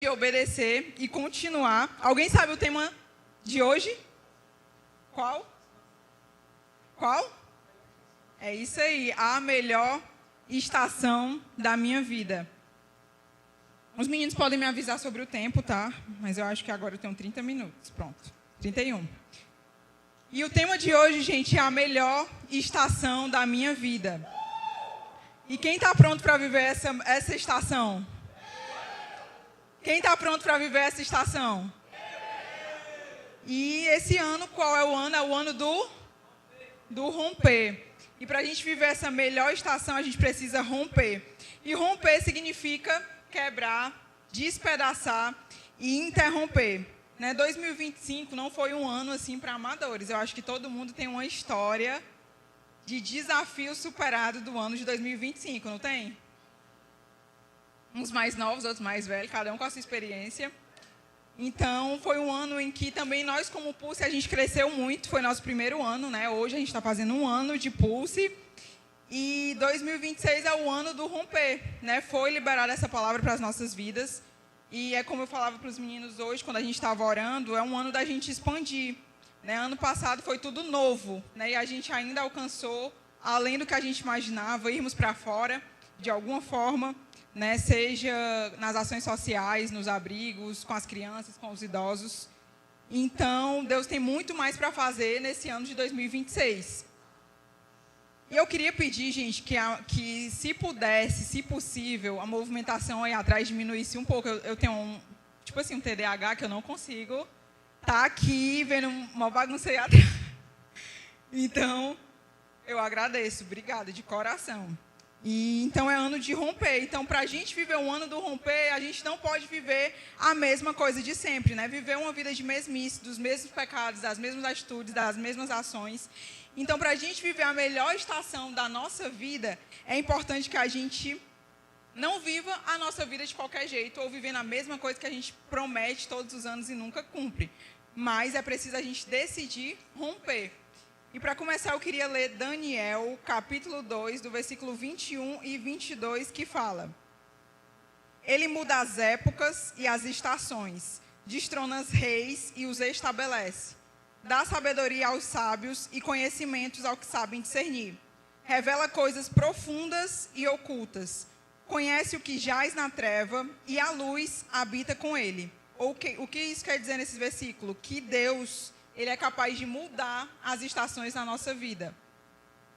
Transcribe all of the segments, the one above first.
obedecer e continuar. Alguém sabe o tema de hoje? Qual? Qual? É isso aí, a melhor estação da minha vida. Os meninos podem me avisar sobre o tempo, tá? Mas eu acho que agora eu tenho 30 minutos. Pronto, 31. E o tema de hoje, gente, é a melhor estação da minha vida. E quem está pronto para viver essa estação? Quem está pronto para viver essa estação? E esse ano, qual é o ano? É o ano do romper. E para a gente viver essa melhor estação, a gente precisa romper. E romper significa quebrar, despedaçar e interromper. 2025 não foi um ano assim para amadores. Eu acho que todo mundo tem uma história de desafio superado do ano de 2025, não tem? Uns mais novos, outros mais velhos, cada um com a sua experiência. Então, foi um ano em que também nós, como Pulse, a gente cresceu muito. Foi nosso primeiro ano, né? Hoje a gente está fazendo um ano de Pulse. E 2026 é o ano do romper, né? Foi liberada essa palavra para as nossas vidas. E é como eu falava para os meninos hoje, quando a gente estava orando, é um ano da gente expandir. Né? Ano passado foi tudo novo, né? E a gente ainda alcançou, além do que a gente imaginava, irmos para fora, de alguma forma, né? Seja nas ações sociais, nos abrigos, com as crianças, com os idosos. Então, Deus tem muito mais para fazer nesse ano de 2026. E eu queria pedir, gente, que se pudesse, se possível, a movimentação aí atrás diminuísse um pouco. Eu tenho um TDAH que eu não consigo estar aqui vendo uma bagunça aí atrás. Então, eu agradeço, obrigada, de coração. E então é ano de romper. Então, para a gente viver um ano do romper, a gente não pode viver a mesma coisa de sempre, né? Viver uma vida de mesmice, dos mesmos pecados, das mesmas atitudes, das mesmas ações. Então, para a gente viver a melhor estação da nossa vida, é importante que a gente não viva a nossa vida de qualquer jeito, ou vivendo a mesma coisa que a gente promete todos os anos e nunca cumpre. Mas é preciso a gente decidir romper. E para começar, eu queria ler Daniel, capítulo 2, do versículo 21 e 22, que fala: Ele muda as épocas e as estações, destrona os reis e os estabelece. Dá sabedoria aos sábios e conhecimentos aos que sabem discernir. Revela coisas profundas e ocultas. Conhece o que jaz na treva e a luz habita com ele. O que isso quer dizer nesse versículo? Que Deus, Ele é capaz de mudar as estações na nossa vida.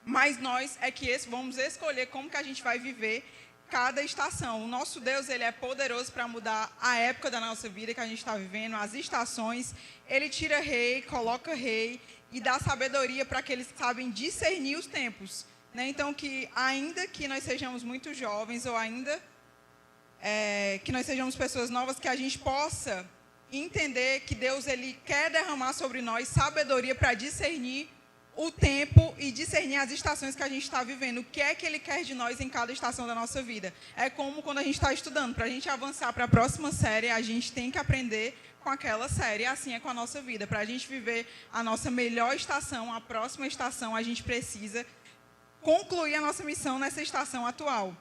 Mas nós é que vamos escolher como que a gente vai viver cada estação. O nosso Deus, Ele é poderoso para mudar a época da nossa vida que a gente está vivendo, as estações. Ele tira rei, coloca rei e dá sabedoria para aqueles que sabem discernir os tempos. Né? Então, que ainda que nós sejamos muito jovens ou ainda que nós sejamos pessoas novas, que a gente possa entender que Deus, Ele quer derramar sobre nós sabedoria para discernir o tempo e discernir as estações que a gente está vivendo. O que é que Ele quer de nós em cada estação da nossa vida. É como quando a gente está estudando. Para a gente avançar para a próxima série, a gente tem que aprender com aquela série. Assim é com a nossa vida. Para a gente viver a nossa melhor estação, a próxima estação, a gente precisa concluir a nossa missão nessa estação atual.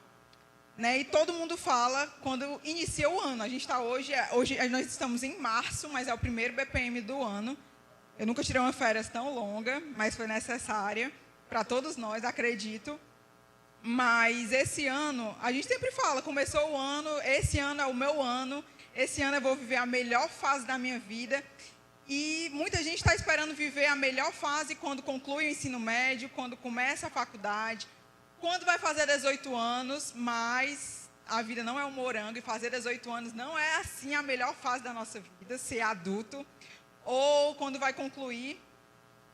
Né? E todo mundo fala quando inicia o ano. A gente está hoje nós estamos em março, mas é o primeiro BPM do ano. Eu nunca tirei uma férias tão longa, mas foi necessária para todos nós, acredito. Mas esse ano, a gente sempre fala, começou o ano, esse ano é o meu ano, esse ano eu vou viver a melhor fase da minha vida. E muita gente está esperando viver a melhor fase quando conclui o ensino médio, quando começa a faculdade, quando vai fazer 18 anos, mas a vida não é um morango e fazer 18 anos não é assim a melhor fase da nossa vida, ser adulto. Ou quando vai concluir,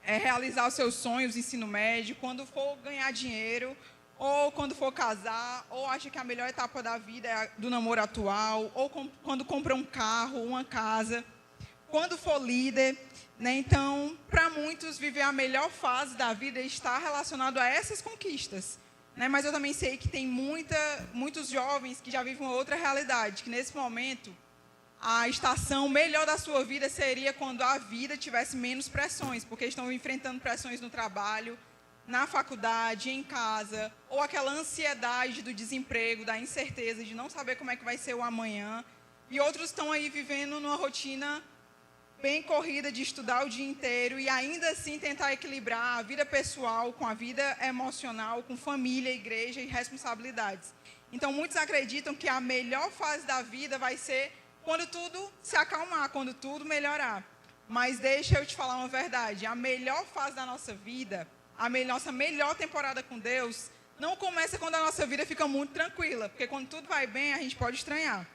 realizar os seus sonhos, ensino médio, quando for ganhar dinheiro, ou quando for casar, ou acha que a melhor etapa da vida é do namoro atual, ou quando compra um carro, uma casa, quando for líder. Né? Então, para muitos, viver a melhor fase da vida está relacionado a essas conquistas. Né? Mas eu também sei que tem muitos jovens que já vivem uma outra realidade, que nesse momento a estação melhor da sua vida seria quando a vida tivesse menos pressões, porque estão enfrentando pressões no trabalho, na faculdade, em casa, ou aquela ansiedade do desemprego, da incerteza de não saber como é que vai ser o amanhã. E outros estão aí vivendo numa rotina bem corrida de estudar o dia inteiro e ainda assim tentar equilibrar a vida pessoal com a vida emocional, com família, igreja e responsabilidades. Então, muitos acreditam que a melhor fase da vida vai ser quando tudo se acalmar, quando tudo melhorar. Mas deixa eu te falar uma verdade. A melhor fase da nossa vida, nossa melhor temporada com Deus, não começa quando a nossa vida fica muito tranquila. Porque quando tudo vai bem, a gente pode estranhar.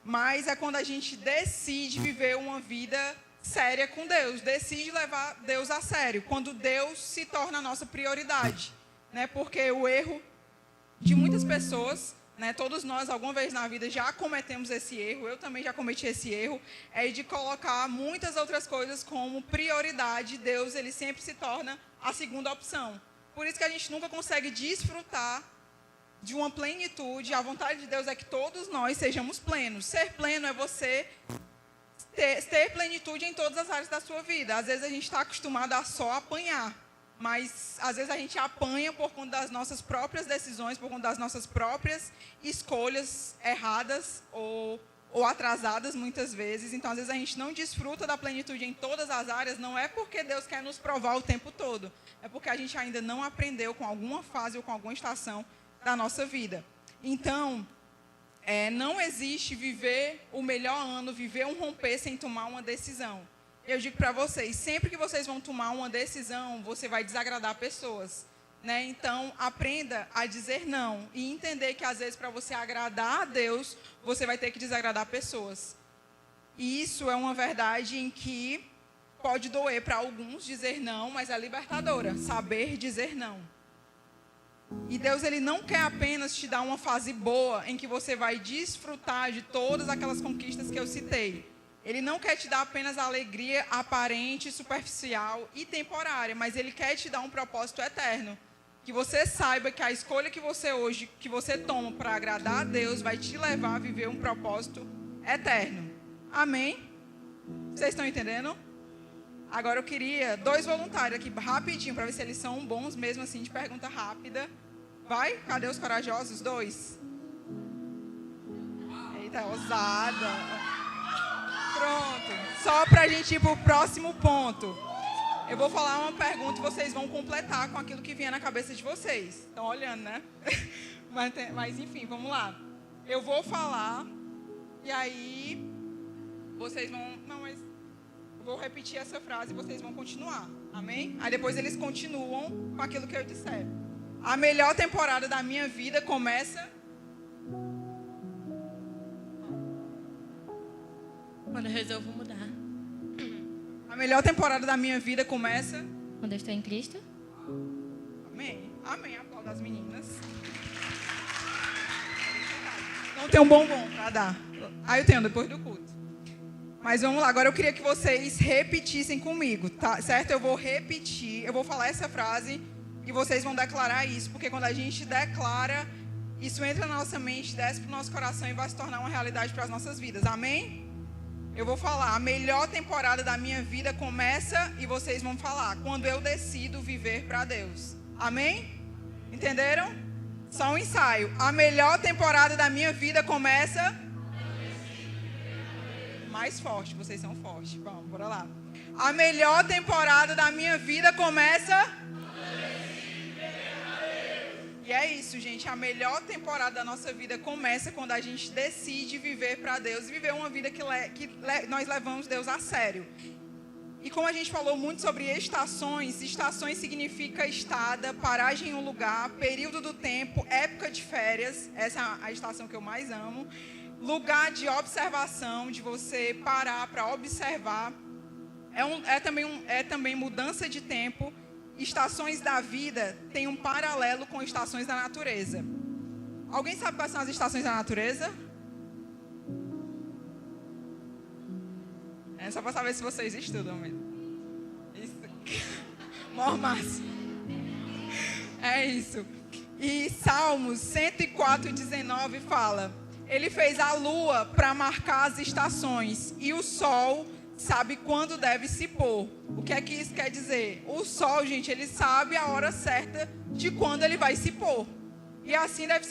Mas é quando a gente decide viver uma vida séria com Deus. Decide levar Deus a sério. Quando Deus se torna a nossa prioridade. Né? Porque o erro de muitas pessoas... Todos nós, alguma vez na vida, já cometemos esse erro, eu também já cometi esse erro, de colocar muitas outras coisas como prioridade. Deus, ele sempre se torna a segunda opção. Por isso que a gente nunca consegue desfrutar de uma plenitude. A vontade de Deus é que todos nós sejamos plenos. Ser pleno é você ter plenitude em todas as áreas da sua vida. Às vezes a gente está acostumado a só apanhar. Mas, às vezes, a gente apanha por conta das nossas próprias decisões, por conta das nossas próprias escolhas erradas ou atrasadas, muitas vezes. Então, às vezes, a gente não desfruta da plenitude em todas as áreas, não é porque Deus quer nos provar o tempo todo. É porque a gente ainda não aprendeu com alguma fase ou com alguma estação da nossa vida. Então, não existe viver o melhor ano, viver um romper sem tomar uma decisão. Eu digo para vocês, sempre que vocês vão tomar uma decisão, você vai desagradar pessoas. Então, aprenda a dizer não e entender que, às vezes, para você agradar a Deus, você vai ter que desagradar pessoas. E isso é uma verdade em que pode doer para alguns dizer não, mas é libertadora, saber dizer não. E Deus, ele não quer apenas te dar uma fase boa em que você vai desfrutar de todas aquelas conquistas que eu citei. Ele não quer te dar apenas a alegria aparente, superficial e temporária, mas ele quer te dar um propósito eterno. Que você saiba que a escolha que você toma para agradar a Deus vai te levar a viver um propósito eterno. Amém? Vocês estão entendendo? Agora eu queria 2 voluntários aqui rapidinho para ver se eles são bons mesmo assim de pergunta rápida. Vai? Cadê os corajosos? 2. Eita, ousada. Pronto, só para a gente ir para o próximo ponto. Eu vou falar uma pergunta e vocês vão completar com aquilo que vier na cabeça de vocês. Estão olhando, né? Mas enfim, vamos lá. Eu vou falar e aí vocês vão... Não, mas eu vou repetir essa frase e vocês vão continuar. Amém? Aí depois eles continuam com aquilo que eu disser. A melhor temporada da minha vida começa... Quando eu resolvo mudar. A melhor temporada da minha vida começa... Quando eu estou em Cristo. Amém. Amém. Aplauda as meninas. Não tem um bombom para dar. Eu tenho depois do culto. Mas vamos lá. Agora eu queria que vocês repetissem comigo, tá? Certo? Eu vou repetir. Eu vou falar essa frase e vocês vão declarar isso. Porque quando a gente declara, isso entra na nossa mente, desce para o nosso coração e vai se tornar uma realidade para as nossas vidas. Amém? Eu vou falar, a melhor temporada da minha vida começa e vocês vão falar, quando eu decido viver para Deus. Amém? Entenderam? Só um ensaio. A melhor temporada da minha vida começa... Mais forte, vocês são fortes. Vamos, bora lá. A melhor temporada da minha vida começa... E é isso, gente. A melhor temporada da nossa vida começa quando a gente decide viver para Deus e viver uma vida que nós levamos Deus a sério. E como a gente falou muito sobre estações, estações significa estada, paragem em um lugar, período do tempo, época de férias, essa é a estação que eu mais amo, lugar de observação, de você parar para observar, é também mudança de tempo. Estações da vida têm um paralelo com estações da natureza. Alguém sabe quais são as estações da natureza? É só para saber se vocês estudam mesmo. Isso. Mormaço. É isso. E Salmos 104:19 fala: Ele fez a lua para marcar as estações e o sol sabe quando deve se pôr. O que é que isso quer dizer? O sol, gente, ele sabe a hora certa de quando ele vai se pôr. E assim deve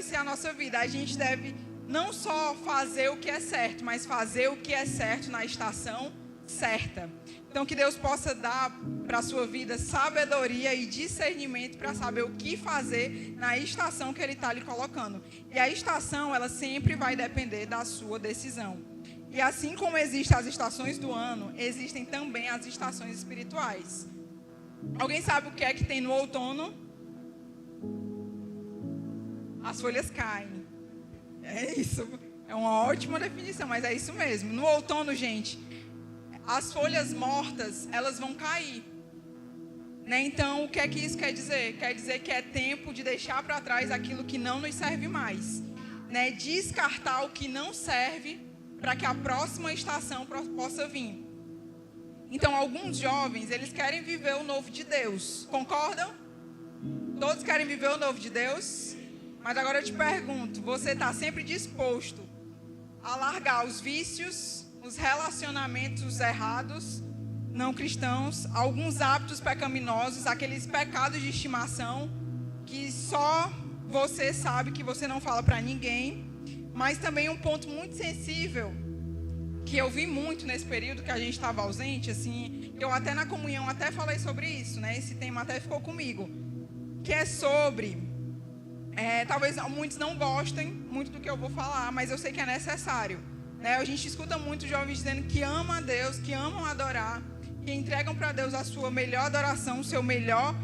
ser a nossa vida. A gente deve não só fazer o que é certo, mas fazer o que é certo na estação certa. Então, que Deus possa dar para a sua vida sabedoria e discernimento para saber o que fazer na estação que Ele está lhe colocando. E a estação, ela sempre vai depender da sua decisão. E assim como existem as estações do ano, existem também as estações espirituais. Alguém sabe o que é que tem no outono? As folhas caem. É isso. É uma ótima definição, mas é isso mesmo. No outono, gente, as folhas mortas, elas vão cair. Né? Então, o que é que isso quer dizer? Quer dizer que é tempo de deixar para trás aquilo que não nos serve mais. Né? Descartar o que não serve para que a próxima estação possa vir. Então, alguns jovens, eles querem viver o novo de Deus. Concordam? Todos querem viver o novo de Deus? Mas agora eu te pergunto, você está sempre disposto a largar os vícios, os relacionamentos errados, não cristãos, alguns hábitos pecaminosos, aqueles pecados de estimação que só você sabe, que você não fala para ninguém, mas também um ponto muito sensível que eu vi muito nesse período que a gente estava ausente, assim, eu até na comunhão até falei sobre isso, né? Esse tema até ficou comigo, que é sobre, talvez muitos não gostem muito do que eu vou falar, mas eu sei que é necessário, né? A gente escuta muito jovens dizendo que amam a Deus, que amam adorar, que entregam para Deus a sua melhor adoração, o seu melhor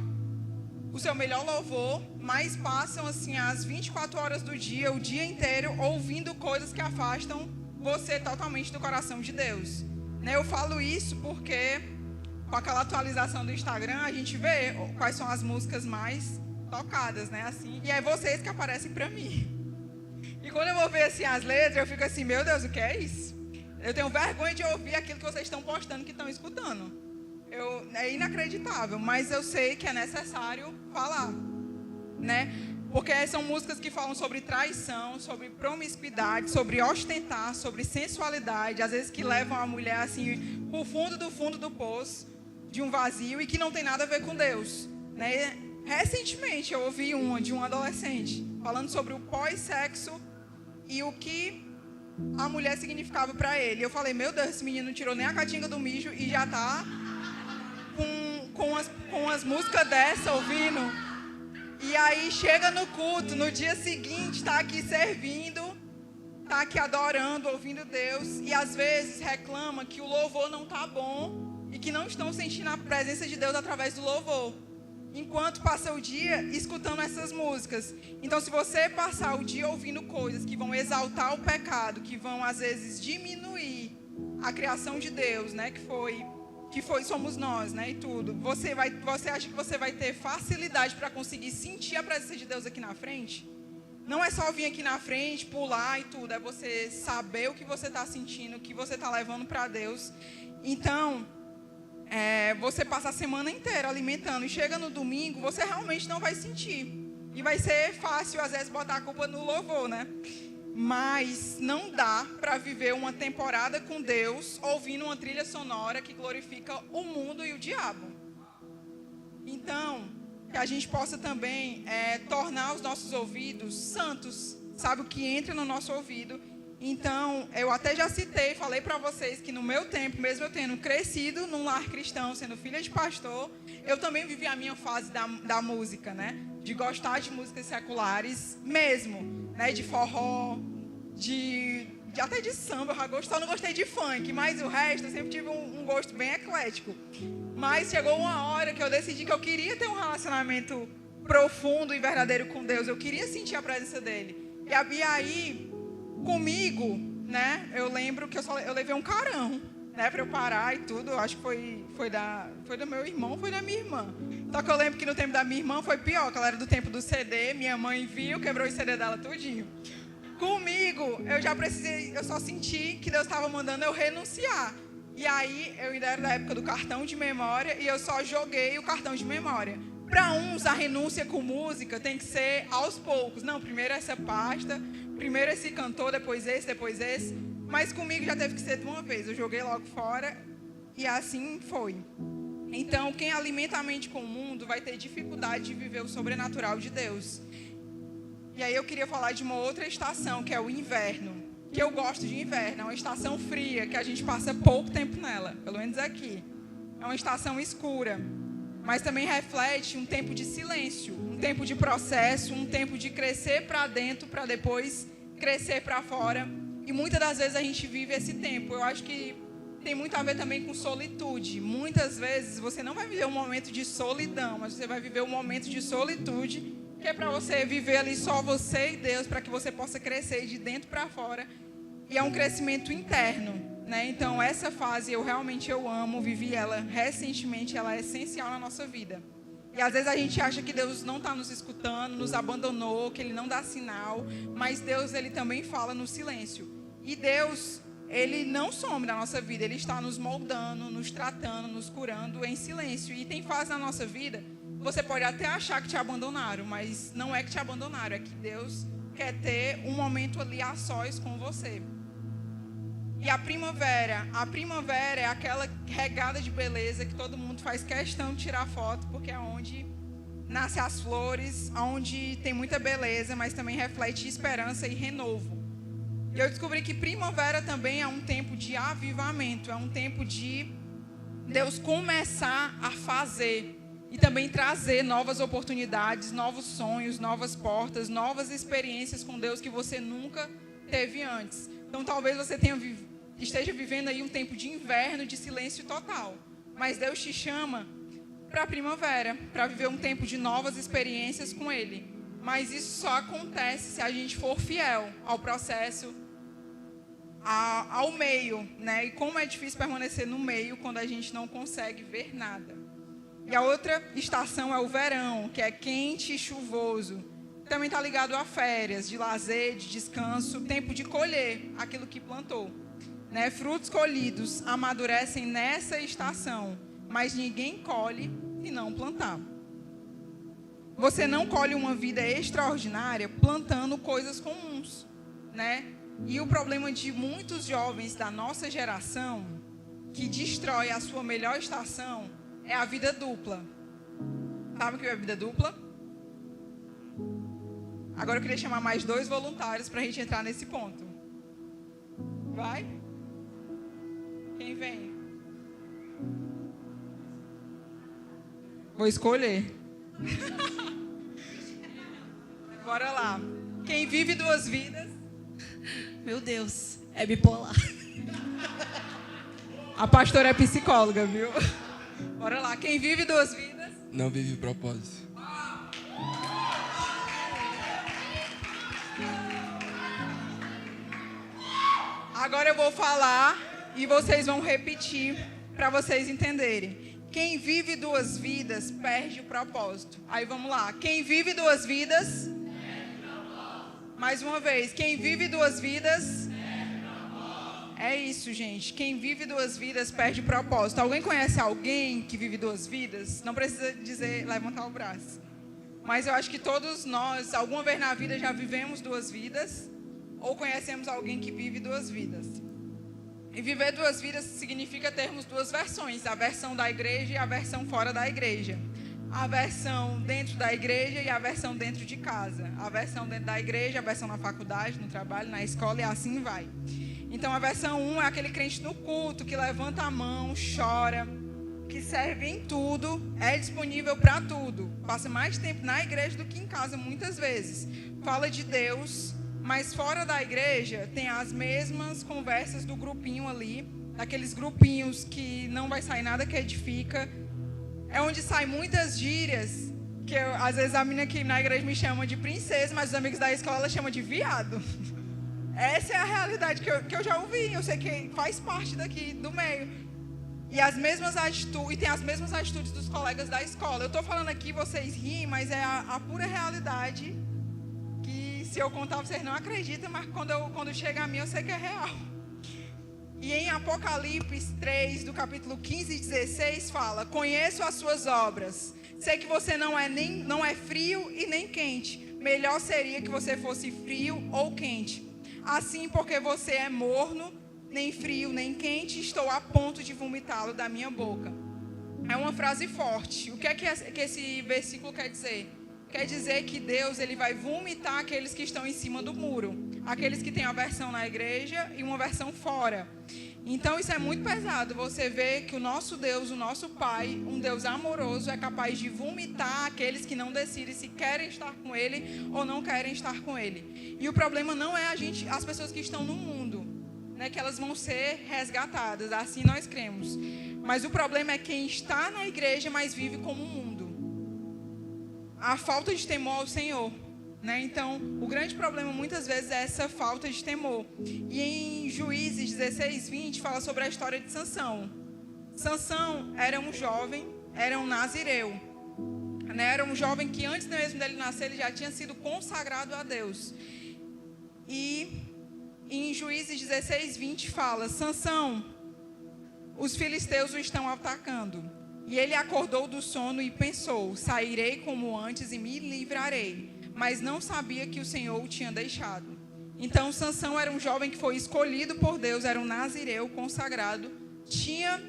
louvor, mas passam assim as 24 horas do dia, o dia inteiro, ouvindo coisas que afastam você totalmente do coração de Deus. Né? Eu falo isso porque com aquela atualização do Instagram, a gente vê quais são as músicas mais tocadas, né? Assim, e é vocês que aparecem para mim. E quando eu vou ver assim as letras, eu fico assim, meu Deus, o que é isso? Eu tenho vergonha de ouvir aquilo que vocês estão postando, que estão escutando. É inacreditável, mas eu sei que é necessário falar, né? Porque são músicas que falam sobre traição, sobre promiscuidade, sobre ostentar, sobre sensualidade, às vezes que levam a mulher assim para o fundo do poço, de um vazio, e que não tem nada a ver com Deus, né? Recentemente eu ouvi de um adolescente falando sobre o pós-sexo e o que a mulher significava para ele. Eu falei, meu Deus, esse menino não tirou nem a catinga do mijo e já está com as músicas dessa ouvindo. E aí chega no culto, no dia seguinte está aqui servindo, está aqui adorando, ouvindo Deus, e às vezes reclama que o louvor não está bom e que não estão sentindo a presença de Deus através do louvor, enquanto passa o dia escutando essas músicas. Então, se você passar o dia ouvindo coisas que vão exaltar o pecado, que vão às vezes diminuir a criação de Deus, né, que somos nós, né, e tudo, você acha que você vai ter facilidade para conseguir sentir a presença de Deus aqui na frente? Não é só vir aqui na frente, pular e tudo, é você saber o que você está sentindo, o que você está levando para Deus. Então, você passa a semana inteira alimentando, e chega no domingo, você realmente não vai sentir. E vai ser fácil, às vezes, botar a culpa no louvor, né? Mas não dá para viver uma temporada com Deus ouvindo uma trilha sonora que glorifica o mundo e o diabo. Então, que a gente possa também tornar os nossos ouvidos santos, sabe, o que entra no nosso ouvido. Então, eu até já citei, falei para vocês que no meu tempo, mesmo eu tendo crescido num lar cristão, sendo filha de pastor, eu também vivi a minha fase da música, né? De gostar de músicas seculares mesmo, né? De forró, até de samba, eu já gosto, só não gostei de funk, mas o resto eu sempre tive um gosto bem eclético. Mas chegou uma hora que eu decidi que eu queria ter um relacionamento profundo e verdadeiro com Deus, eu queria sentir a presença dele. E aí, comigo, né, eu lembro que eu levei um carão, né, para eu parar e tudo. Eu acho que foi do meu irmão, foi da minha irmã. Só que eu lembro que no tempo da minha irmã foi pior, que ela era do tempo do CD, minha mãe viu, quebrou o CD dela tudinho. Comigo, eu só senti que Deus estava mandando eu renunciar. E aí, eu ainda era da época do cartão de memória, e eu só joguei o cartão de memória. Para uns, a renúncia com música tem que ser aos poucos. Não, primeiro essa pasta, primeiro esse cantor, depois esse. Mas comigo já teve que ser de uma vez. Eu joguei logo fora e assim foi. Então, quem alimenta a mente com o mundo vai ter dificuldade de viver o sobrenatural de Deus. E aí eu queria falar de uma outra estação, que é o inverno. Que eu gosto de inverno, é uma estação fria, que a gente passa pouco tempo nela, pelo menos aqui. É uma estação escura, mas também reflete um tempo de silêncio, um tempo de processo, um tempo de crescer para dentro, para depois crescer para fora. E muitas das vezes a gente vive esse tempo. Eu acho que tem muito a ver também com solitude. Muitas vezes você não vai viver um momento de solidão, mas você vai viver um momento de solitude, que é para você viver ali só você e Deus, para que você possa crescer de dentro para fora. E é um crescimento interno, né? Então, essa fase eu realmente amo, vivi ela recentemente, ela é essencial na nossa vida. E às vezes a gente acha que Deus não está nos escutando, nos abandonou, que Ele não dá sinal, mas Deus, Ele também fala no silêncio. E Deus, Ele não some na nossa vida, Ele está nos moldando, nos tratando, nos curando em silêncio. E tem fase na nossa vida, você pode até achar que te abandonaram, mas não é que te abandonaram, é que Deus quer ter um momento ali a sós com você. E a primavera é aquela regada de beleza que todo mundo faz questão de tirar foto, porque é onde nascem as flores, onde tem muita beleza, mas também reflete esperança e renovo. E eu descobri que primavera também é um tempo de avivamento, é um tempo de Deus começar a fazer e também trazer novas oportunidades, novos sonhos, novas portas, novas experiências com Deus que você nunca teve antes. Então talvez você esteja vivendo aí um tempo de inverno, de silêncio total. Mas Deus te chama para a primavera, para viver um tempo de novas experiências com Ele. Mas isso só acontece se a gente for fiel ao processo, ao meio, né? E como é difícil permanecer no meio quando a gente não consegue ver nada. E a outra estação é o verão, que é quente e chuvoso. Também está ligado a férias, de lazer, de descanso, tempo de colher aquilo que plantou. Né? Frutos colhidos amadurecem nessa estação, mas ninguém colhe se não plantar. Você não colhe uma vida extraordinária plantando coisas comuns, né? E o problema de muitos jovens da nossa geração, que destrói a sua melhor estação, é a vida dupla. Sabe o que é a vida dupla? Agora eu queria chamar mais 2 voluntários para a gente entrar nesse ponto. Vai? Quem vem? Vou escolher. Bora lá. Quem vive 2 vidas? Meu Deus, é bipolar. A pastora é psicóloga, viu? Bora lá. Quem vive 2 vidas? Não vive propósito. Agora eu vou falar e vocês vão repetir para vocês entenderem. Quem vive 2 vidas perde o propósito. Aí vamos lá. Quem vive 2 vidas? Mais uma vez. Quem vive 2 vidas? É isso, gente. Quem vive 2 vidas perde o propósito. Alguém conhece alguém que vive 2 vidas? Não precisa dizer, levantar o braço. Mas eu acho que todos nós, alguma vez na vida, já vivemos 2 vidas. Ou conhecemos alguém que vive 2 vidas. E viver 2 vidas significa termos 2 versões. A versão da igreja e a versão fora da igreja. A versão dentro da igreja e a versão dentro de casa. A versão dentro da igreja, a versão na faculdade, no trabalho, na escola e assim vai. Então a versão 1 é aquele crente no culto que levanta a mão, chora, que serve em tudo, é disponível para tudo. Passa mais tempo na igreja do que em casa muitas vezes. Fala de Deus. Mas fora da igreja tem as mesmas conversas do grupinho ali, daqueles grupinhos que não vai sair nada que edifica. É onde saem muitas gírias, que às vezes a menina aqui na igreja me chama de princesa, mas os amigos da escola chamam de viado. Essa é a realidade que eu já ouvi, eu sei que faz parte daqui do meio. E as mesmas atitudes, tem as mesmas atitudes dos colegas da escola. Eu estou falando aqui, vocês riem, mas é a pura realidade. Se eu contar, vocês não acreditam, mas quando chega a mim, eu sei que é real. E em Apocalipse 3, do capítulo 15 e 16, fala: conheço as suas obras. Sei que você não é frio e nem quente. Melhor seria que você fosse frio ou quente. Assim, porque você é morno, nem frio, nem quente, estou a ponto de vomitá-lo da minha boca. É uma frase forte. O que é que esse versículo quer dizer? quer dizer que Deus ele vai vomitar aqueles que estão em cima do muro, aqueles que têm a versão na igreja e uma versão fora. Então isso é muito pesado, você vê que o nosso Deus, o nosso Pai, um Deus amoroso, é capaz de vomitar aqueles que não decidem se querem estar com Ele ou não querem estar com Ele. E o problema não é as pessoas que estão no mundo, né, que elas vão ser resgatadas, assim nós cremos. Mas o problema é quem está na igreja, mas vive como um mundo. A falta de temor ao Senhor. Né? Então, o grande problema muitas vezes é essa falta de temor. E em Juízes 16:20 fala sobre a história de Sansão. Sansão era um jovem, era um nazireu, né? Era um jovem que antes mesmo dele nascer, ele já tinha sido consagrado a Deus. E em Juízes 16:20 fala: Sansão, os filisteus o estão atacando. E ele acordou do sono e pensou: sairei como antes e me livrarei. Mas não sabia que o Senhor o tinha deixado. Então Sansão era um jovem que foi escolhido por Deus, era um nazireu consagrado, tinha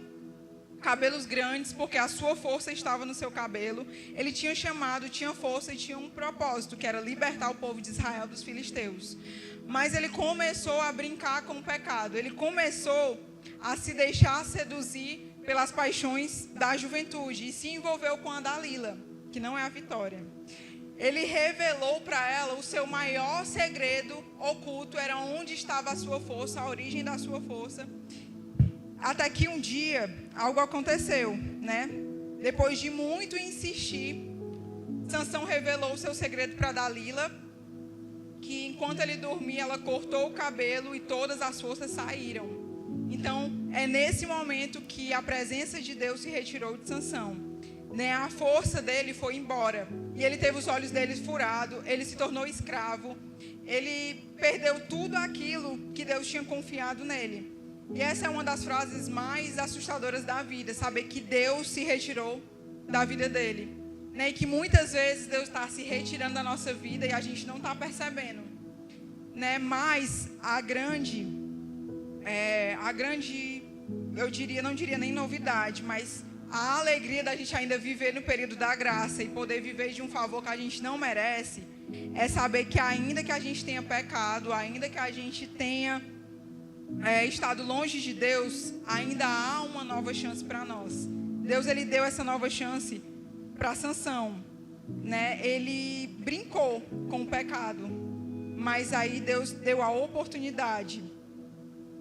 cabelos grandes porque a sua força estava no seu cabelo. Ele tinha chamado, tinha força e tinha um propósito, que era libertar o povo de Israel dos filisteus. Mas ele começou a brincar com o pecado, ele começou a se deixar seduzir pelas paixões da juventude e se envolveu com a Dalila, que não é a Vitória. Ele revelou para ela o seu maior segredo oculto, era onde estava a sua força, a origem da sua força. Até que um dia, algo aconteceu, né? Depois de muito insistir, Sansão revelou o seu segredo para Dalila, que enquanto ele dormia, ela cortou o cabelo e todas as forças saíram. Então, é nesse momento que a presença de Deus se retirou de Sansão. Né, a força dele foi embora e ele teve os olhos dele furados, ele se tornou escravo, ele perdeu tudo aquilo que Deus tinha confiado nele. E essa é uma das frases mais assustadoras da vida, saber que Deus se retirou da vida dele, né, e que muitas vezes Deus está se retirando da nossa vida e a gente não está percebendo, né, mas a grande, eu diria, não diria nem novidade, mas a alegria da gente ainda viver no período da graça e poder viver de um favor que a gente não merece, é saber que ainda que a gente tenha pecado, ainda que a gente tenha estado longe de Deus, ainda há uma nova chance para nós. Deus ele deu essa nova chance para Sansão, né? Ele brincou com o pecado, mas aí Deus deu a oportunidade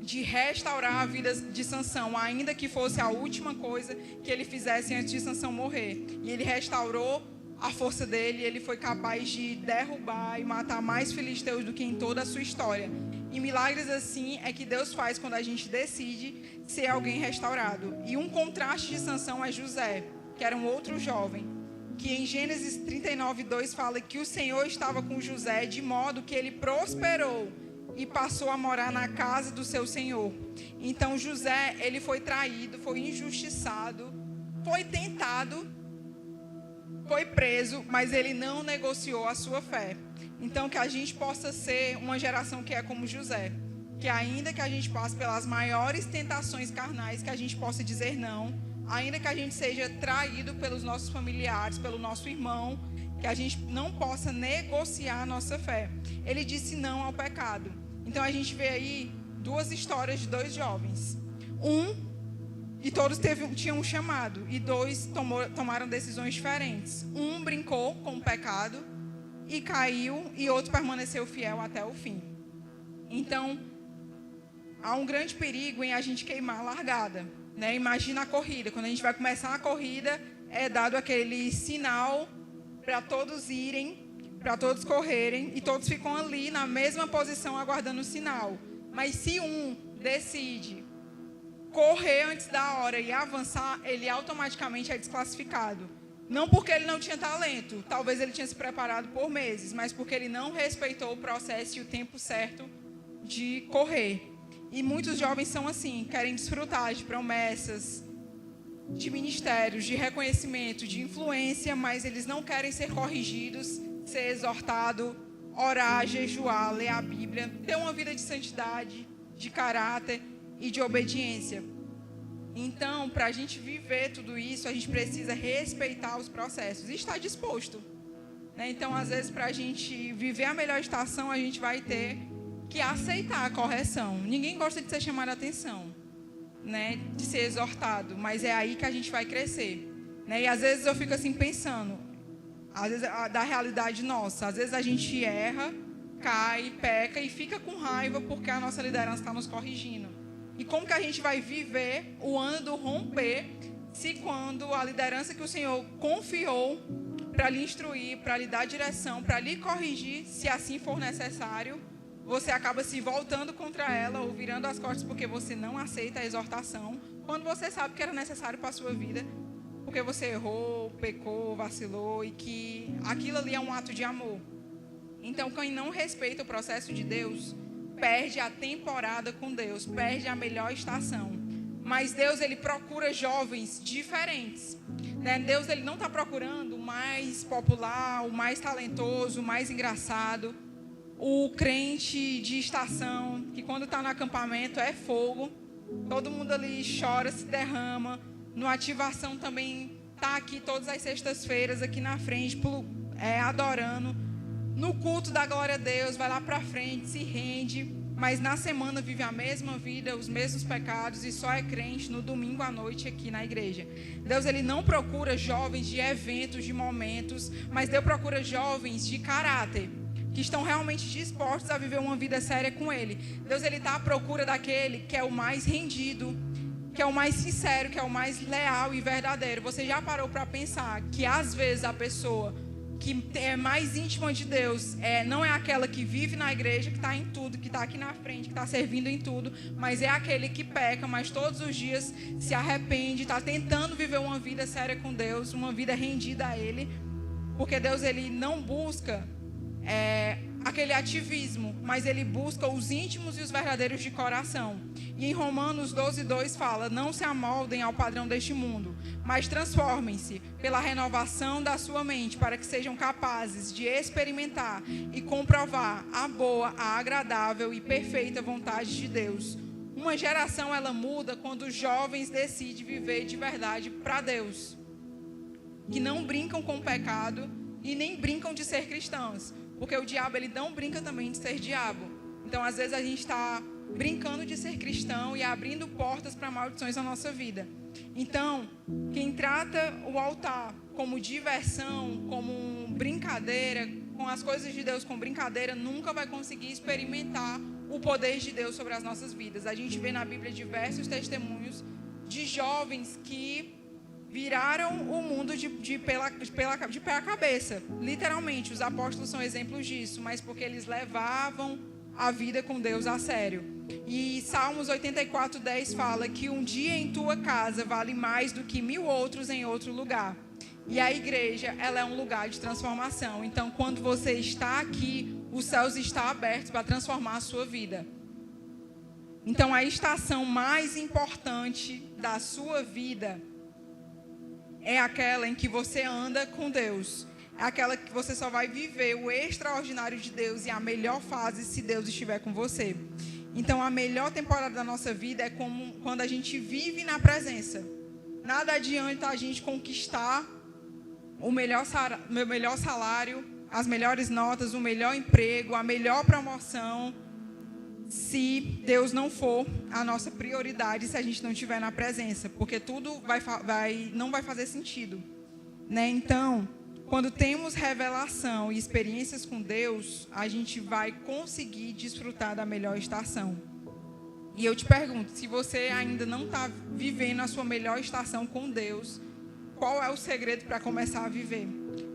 de restaurar a vida de Sansão, ainda que fosse a última coisa que ele fizesse antes de Sansão morrer. E ele restaurou a força dele, ele foi capaz de derrubar e matar mais filisteus do que em toda a sua história. E milagres assim é que Deus faz quando a gente decide ser alguém restaurado. E um contraste de Sansão é José, que era um outro jovem, que em Gênesis 39:2 fala que o Senhor estava com José de modo que ele prosperou e passou a morar na casa do seu senhor. Então José, ele foi traído, foi injustiçado, foi tentado, foi preso, mas ele não negociou a sua fé. Então que a gente possa ser uma geração que é como José, que ainda que a gente passe pelas maiores tentações carnais, que a gente possa dizer não, ainda que a gente seja traído pelos nossos familiares, pelo nosso irmão, que a gente não possa negociar a nossa fé. Ele disse não ao pecado. Então a gente vê aí duas histórias de dois jovens. E todos tinham um chamado, e dois tomaram decisões diferentes. Um brincou com o pecado e caiu, e outro permaneceu fiel até o fim. Então, há um grande perigo em a gente queimar a largada, né? Imagina a corrida, quando a gente vai começar a corrida, é dado aquele sinal para todos irem, para todos correrem, e todos ficam ali na mesma posição aguardando o sinal. Mas se um decide correr antes da hora e avançar, ele automaticamente é desclassificado. Não porque ele não tinha talento, talvez ele tinha se preparado por meses, mas porque ele não respeitou o processo e o tempo certo de correr. E muitos jovens são assim, querem desfrutar de promessas, de ministérios, de reconhecimento, de influência, mas eles não querem ser corrigidos, ser exortado, orar, jejuar, ler a Bíblia, ter uma vida de santidade, de caráter e de obediência. Então, para a gente viver tudo isso, a gente precisa respeitar os processos e estar disposto. né? Então, às vezes, para a gente viver a melhor estação, a gente vai ter que aceitar a correção. Ninguém gosta de ser chamado a atenção, né? De ser exortado, mas é aí que a gente vai crescer, né? E às vezes eu fico assim pensando, às vezes da realidade nossa, às vezes a gente erra, cai, peca e fica com raiva porque a nossa liderança está nos corrigindo. E como que a gente vai viver o ano do romper se quando a liderança que o Senhor confiou para lhe instruir, para lhe dar direção, para lhe corrigir, se assim for necessário, você acaba se voltando contra ela ou virando as costas porque você não aceita a exortação, quando você sabe que era necessário para a sua vida, porque você errou, pecou, vacilou e que aquilo ali é um ato de amor. Então, quem não respeita o processo de Deus, perde a temporada com Deus, perde a melhor estação. Mas Deus, ele procura jovens diferentes, né? Deus, ele não está procurando o mais popular, o mais talentoso, o mais engraçado, o crente de estação, que quando está no acampamento é fogo, todo mundo ali chora, se derrama. No Ativação também está aqui todas as sextas-feiras, aqui na frente, adorando. No culto da glória a Deus, vai lá para frente, se rende, mas na semana vive a mesma vida, os mesmos pecados e só é crente no domingo à noite aqui na igreja. Deus, ele não procura jovens de eventos, de momentos, mas Deus procura jovens de caráter, que estão realmente dispostos a viver uma vida séria com Ele. Deus, ele está à procura daquele que é o mais rendido, que é o mais sincero, que é o mais leal e verdadeiro. Você já parou para pensar que às vezes a pessoa que é mais íntima de Deus não é aquela que vive na igreja, que está em tudo, que está aqui na frente, que está servindo em tudo, mas é aquele que peca, mas todos os dias se arrepende, está tentando viver uma vida séria com Deus, uma vida rendida a Ele, porque Deus, ele não busca aquele ativismo, mas ele busca os íntimos e os verdadeiros de coração. E em Romanos 12:2 fala: não se amoldem ao padrão deste mundo, mas transformem-se pela renovação da sua mente, para que sejam capazes de experimentar e comprovar a boa, a agradável e perfeita vontade de Deus. Uma geração, ela muda quando os jovens decidem viver de verdade para Deus, que não brincam com o pecado e nem brincam de ser cristãos, porque o diabo, ele não brinca também de ser diabo. Então, às vezes a gente está brincando de ser cristão e abrindo portas para maldições na nossa vida. Então, quem trata o altar como diversão, como brincadeira, com as coisas de Deus com brincadeira, nunca vai conseguir experimentar o poder de Deus sobre as nossas vidas. A gente vê na Bíblia diversos testemunhos de jovens que viraram o mundo de pé a cabeça. Literalmente, os apóstolos são exemplos disso, mas porque eles levavam a vida com Deus a sério. E Salmos 84:10 fala que um dia em tua casa vale mais do que 1000 outros em outro lugar. E a igreja, ela é um lugar de transformação. Então, quando você está aqui, os céus estão abertos para transformar a sua vida. Então, a estação mais importante da sua vida é aquela em que você anda com Deus. É aquela que você só vai viver o extraordinário de Deus e a melhor fase se Deus estiver com você. Então, a melhor temporada da nossa vida é como quando a gente vive na presença. Nada adianta a gente conquistar o melhor salário, as melhores notas, o melhor emprego, a melhor promoção, se Deus não for a nossa prioridade, se a gente não estiver na presença, porque tudo não vai fazer sentido, né? Então, quando temos revelação e experiências com Deus, a gente vai conseguir desfrutar da melhor estação. E eu te pergunto, se você ainda não está vivendo a sua melhor estação com Deus, qual é o segredo para começar a viver?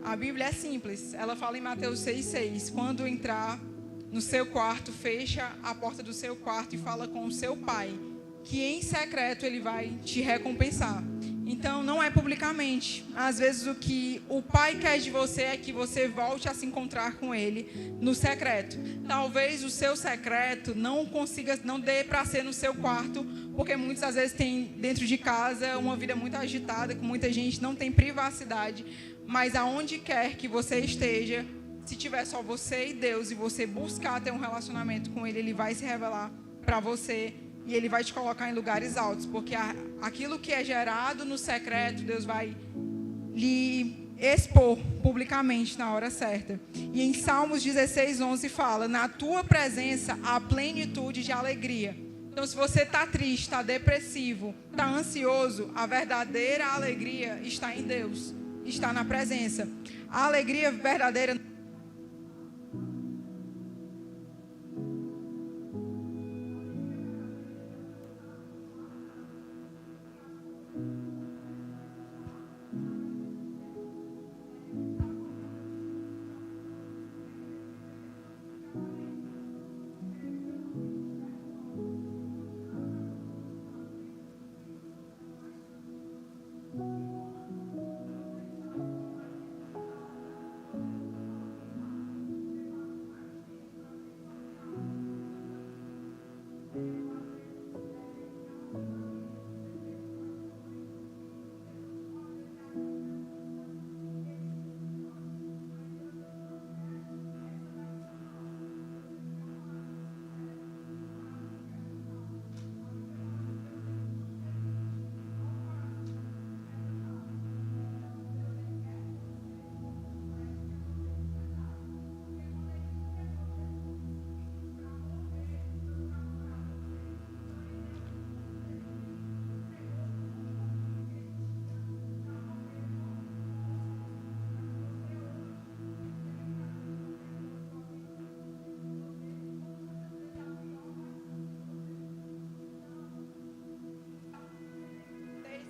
A Bíblia é simples, ela fala em Mateus 6:6, quando entrar no seu quarto, fecha a porta do seu quarto e fala com o seu pai, que em secreto ele vai te recompensar. Então, não é publicamente. Às vezes, o que o pai quer de você é que você volte a se encontrar com ele no secreto. Talvez o seu secreto não dê para ser no seu quarto, porque muitas das vezes tem dentro de casa uma vida muito agitada, com muita gente, não tem privacidade. Mas aonde quer que você esteja, se tiver só você e Deus, e você buscar ter um relacionamento com Ele, Ele vai se revelar para você e Ele vai te colocar em lugares altos, porque aquilo que é gerado no secreto, Deus vai lhe expor publicamente na hora certa. E em Salmos 16:11 fala: na tua presença há plenitude de alegria. Então, se você está triste, está depressivo, está ansioso, a verdadeira alegria está em Deus, está na presença. A alegria verdadeira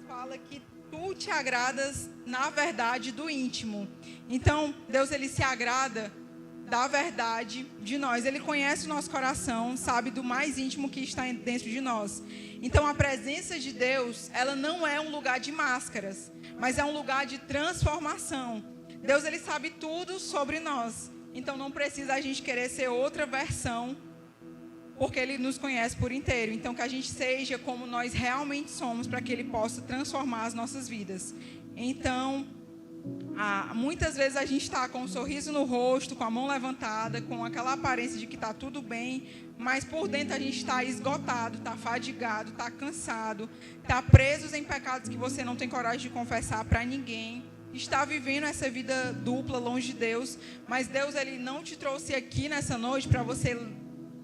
fala que tu te agradas na verdade do íntimo. Então, Deus, ele se agrada da verdade de nós. Ele conhece o nosso coração, sabe do mais íntimo que está dentro de nós. Então, a presença de Deus, ela não é um lugar de máscaras, mas é um lugar de transformação. Deus, ele sabe tudo sobre nós. Então, não precisa a gente querer ser outra versão, porque ele nos conhece por inteiro. Então, que a gente seja como nós realmente somos, para que ele possa transformar as nossas vidas. Então, muitas vezes a gente está com um sorriso no rosto, com a mão levantada, com aquela aparência de que está tudo bem, mas por dentro a gente está esgotado, está fadigado, está cansado, está preso em pecados que você não tem coragem de confessar para ninguém, está vivendo essa vida dupla longe de Deus. Mas Deus, ele não te trouxe aqui nessa noite para você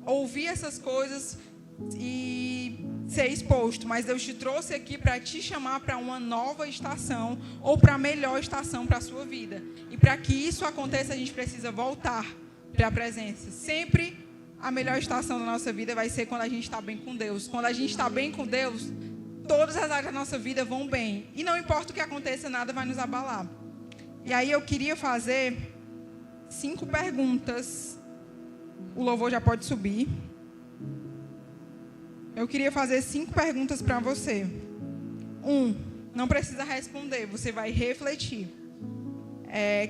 ouvir essas coisas e ser exposto, mas Deus te trouxe aqui para te chamar para uma nova estação, ou para a melhor estação para a sua vida. E para que isso aconteça, a gente precisa voltar para a presença. Sempre a melhor estação da nossa vida vai ser quando a gente está bem com Deus. Quando a gente está bem com Deus, todas as áreas da nossa vida vão bem. E não importa o que aconteça, nada vai nos abalar. E aí eu queria fazer 5 perguntas. O louvor já pode subir. Eu queria fazer 5 perguntas para você. 1, não precisa responder, você vai refletir.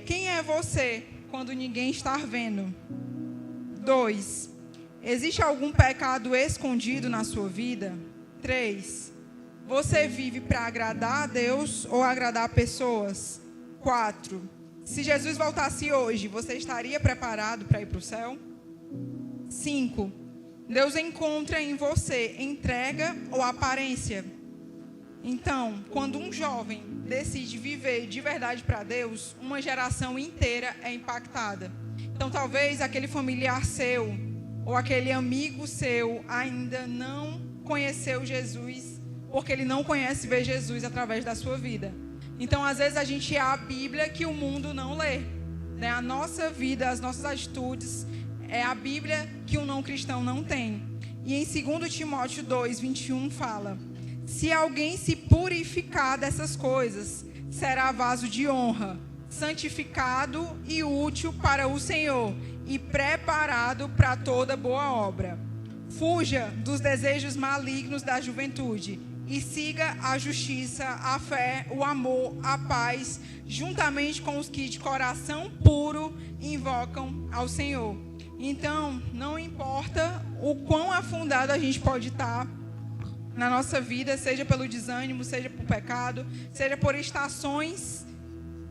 Quem é você quando ninguém está vendo? 2, existe algum pecado escondido na sua vida? 3, você vive para agradar a Deus ou agradar pessoas? 4, se Jesus voltasse hoje, você estaria preparado para ir para o céu? 5, Deus encontra em você entrega ou aparência? Então, quando um jovem decide viver de verdade para Deus, uma geração inteira é impactada. Então, talvez aquele familiar seu ou aquele amigo seu ainda não conheceu Jesus, porque ele não conhece ver Jesus através da sua vida. Então, às vezes a gente é a Bíblia que o mundo não lê, né? A nossa vida, as nossas atitudes é a Bíblia que o não cristão não tem. E em 2 Timóteo 2:21 fala: se alguém se purificar dessas coisas, será vaso de honra, santificado e útil para o Senhor, e preparado para toda boa obra. Fuja dos desejos malignos da juventude e siga a justiça, a fé, o amor, a paz, juntamente com os que de coração puro invocam ao Senhor. Então, não importa o quão afundado a gente pode estar na nossa vida, seja pelo desânimo, seja por pecado, seja por estações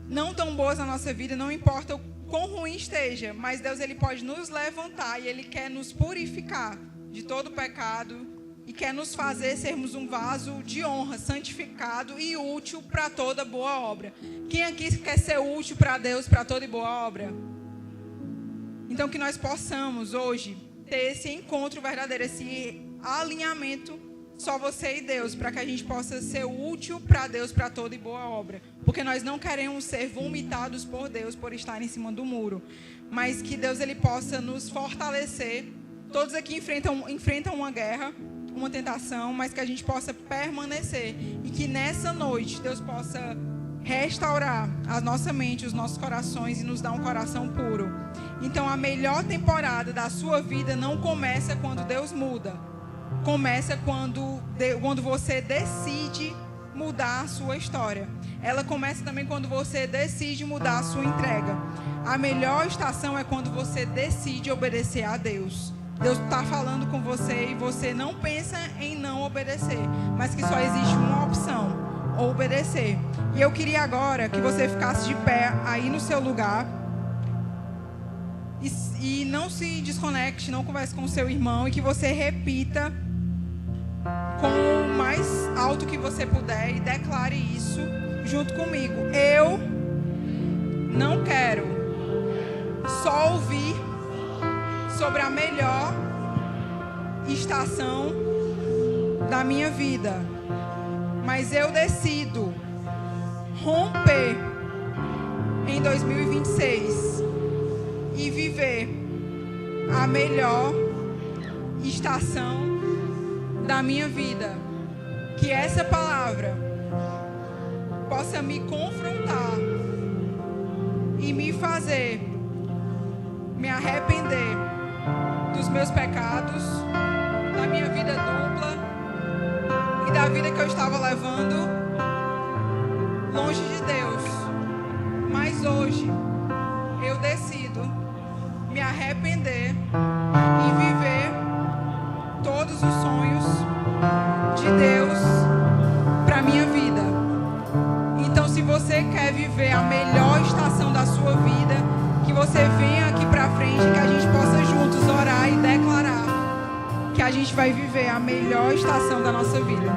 não tão boas na nossa vida, não importa o quão ruim esteja, mas Deus, ele pode nos levantar e ele quer nos purificar de todo pecado, e quer nos fazer sermos um vaso de honra, santificado e útil para toda boa obra. Quem aqui quer ser útil para Deus, para toda boa obra? Então que nós possamos hoje ter esse encontro verdadeiro, esse alinhamento, só você e Deus, para que a gente possa ser útil para Deus, para toda e boa obra. Porque nós não queremos ser vomitados por Deus por estar em cima do muro, mas que Deus ele possa nos fortalecer. Todos aqui enfrentam uma guerra, uma tentação, mas que a gente possa permanecer e que nessa noite Deus possa restaurar a nossa mente, os nossos corações e nos dar um coração puro. Então a melhor temporada da sua vida não começa quando Deus muda, começa quando você decide mudar a sua história. Ela começa também quando você decide mudar a sua entrega. A melhor estação é quando você decide obedecer a Deus. Deus está falando com você e você não pensa em não obedecer, mas que só existe uma opção: obedecer. E eu queria agora que você ficasse de pé aí no seu lugar e não se desconecte, não converse com o seu irmão, e que você repita com o mais alto que você puder e declare isso junto comigo. Eu não quero só ouvir sobre a melhor estação da minha vida, mas eu decido romper em 2026 e viver a melhor estação da minha vida. Que essa palavra possa me confrontar e me fazer me arrepender dos meus pecados, da minha vida dupla e da vida que eu estava levando longe de Deus. Mas hoje eu decido me arrepender e viver todos os sonhos de Deus para minha vida. Então, se você quer viver a melhor estação da sua vida, que você venha aqui para frente, que a gente possa juntos orar e declarar que a gente vai viver a melhor estação da nossa vida.